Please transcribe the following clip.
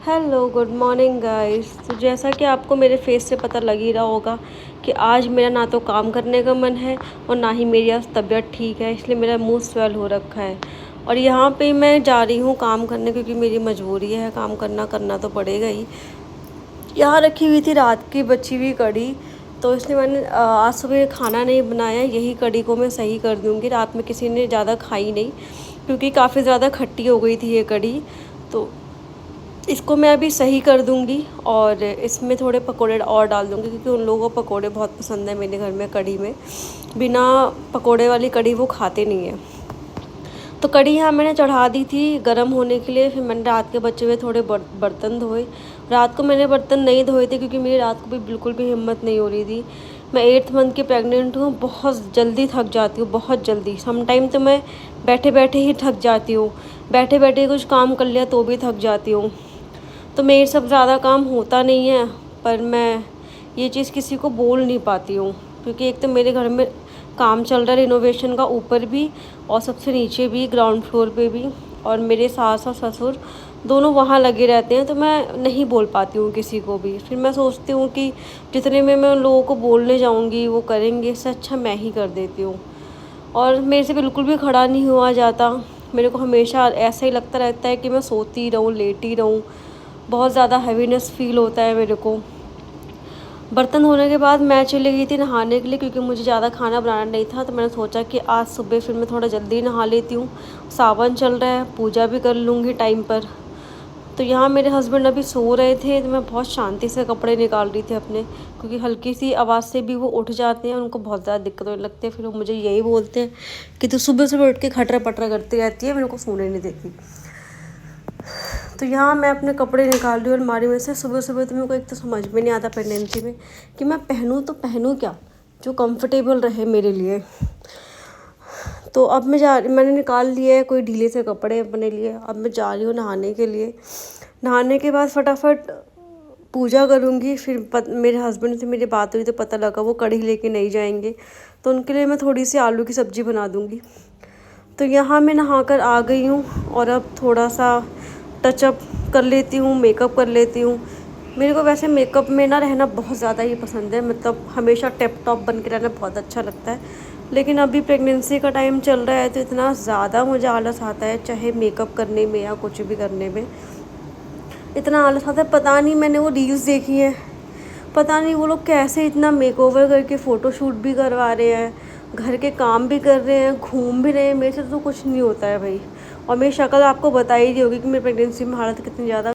Hello, good morning guys. तो जैसा कि आपको मेरे फेस से पता लग ही रहा होगा कि आज मेरा ना तो काम करने का मन है और ना ही मेरी आज तबीयत ठीक है, इसलिए मेरा मुंह स्वेल हो रखा है। और यहाँ पे मैं जा रही हूँ काम करने, क्योंकि मेरी मजबूरी है, काम करना तो पड़ेगा ही। यहाँ रखी हुई थी रात की बची हुई कढ़ी, तो इसलिए मैंने आज सुबह खाना नहीं बनाया। यही कढ़ी को मैं सही कर दूँगी, रात में किसी ने ज़्यादा खाई नहीं, क्योंकि काफ़ी ज़्यादा खट्टी हो गई थी ये कढ़ी। तो इसको मैं अभी सही कर दूंगी और इसमें थोड़े पकोड़े और डाल दूंगी, क्योंकि उन लोगों को पकोड़े बहुत पसंद है मेरे घर में। कढ़ी में बिना पकोड़े वाली कढ़ी वो खाते नहीं है। तो कढ़ी यहाँ मैंने चढ़ा दी थी गर्म होने के लिए। फिर मैंने रात के बचे हुए थोड़े बर्तन धोए। रात को मैंने बर्तन नहीं धोए थे, क्योंकि मेरी रात को भी बिल्कुल भी हिम्मत नहीं हो रही थी। मैं 8th मंथ की प्रेग्नेंट हूँ, बहुत जल्दी थक जाती हूँ, बहुत जल्दी। समटाइम तो मैं बैठे बैठे ही थक जाती हूँ, बैठे बैठे कुछ काम कर लिया तो भी थक जाती हूँ। तो मेरे सब ज़्यादा काम होता नहीं है, पर मैं ये चीज़ किसी को बोल नहीं पाती हूँ, क्योंकि एक तो मेरे घर में काम चल रहा है रिनोवेशन का, ऊपर भी और सबसे नीचे भी, ग्राउंड फ्लोर पे भी। और मेरे सास और ससुर दोनों वहाँ लगे रहते हैं, तो मैं नहीं बोल पाती हूँ किसी को भी। फिर मैं सोचती हूँ कि जितने में मैं उन लोगों को बोलने जाऊँगी वो करेंगे, इससे अच्छा मैं ही कर देती हूँ। और मेरे से बिल्कुल भी खड़ा नहीं हुआ जाता। मेरे को हमेशा ऐसा ही लगता रहता है कि मैं सोती रहूँ, लेटी रहूँ। बहुत ज़्यादा हैवीनेस फील होता है मेरे को। बर्तन धोने के बाद मैं चली गई थी नहाने के लिए, क्योंकि मुझे ज़्यादा खाना बनाना नहीं था। तो मैंने सोचा कि आज सुबह फिर मैं थोड़ा जल्दी नहा लेती हूँ, सावन चल रहा है, पूजा भी कर लूँगी टाइम पर। तो यहाँ मेरे हस्बैंड अभी सो रहे थे, तो मैं बहुत शांति से कपड़े निकाल रही थी अपने, क्योंकि हल्की सी आवाज़ से भी वो उठ जाते हैं, उनको बहुत ज़्यादा दिक्कत होने लगती है। फिर वो मुझे यही बोलते हैं कि तू सुबह सुबह उठ के खटरा पटरा करती रहती है, मेरे को सोने नहीं देती। तो यहाँ मैं अपने कपड़े निकाल रही हूँ अलमारी में से। सुबह सुबह तो मेरे को एक तो समझ में नहीं आता प्रेगनेंसी में कि मैं पहनूँ तो पहनूँ क्या, जो कंफर्टेबल रहे मेरे लिए। तो अब मैंने निकाल लिया है कोई ढीले से कपड़े अपने लिए। अब मैं जा रही हूँ नहाने के लिए। नहाने के बाद फटाफट पूजा करूँगी। फिर मेरे हस्बैंड से मेरी बात हुई तो पता लगा वो कढ़ी लेके नहीं जाएंगे, तो उनके लिए मैं थोड़ी सी आलू की सब्ज़ी बना दूँगी। तो यहाँ मैं नहाकर आ गई हूँ और अब थोड़ा सा टचअप कर लेती हूँ, मेकअप कर लेती हूँ। मेरे को वैसे मेकअप में ना रहना बहुत ज़्यादा ही पसंद है, मतलब हमेशा टिप टॉप बन के रहना बहुत अच्छा लगता है। लेकिन अभी प्रेगनेंसी का टाइम चल रहा है, तो इतना ज़्यादा मुझे आलस आता है, चाहे मेकअप करने में या कुछ भी करने में इतना आलस आता है। पता नहीं, मैंने वो रील्स देखी हैं, पता नहीं वो लोग कैसे इतना मेकओवर करके फ़ोटोशूट भी करवा रहे हैं, घर के काम भी कर रहे हैं, घूम भी रहे हैं। मेरे से तो कुछ नहीं होता है भाई। और मेरी शक्ल आपको बता ही दी होगी कि मेरी प्रेगनेंसी में हालत कितनी ज़्यादा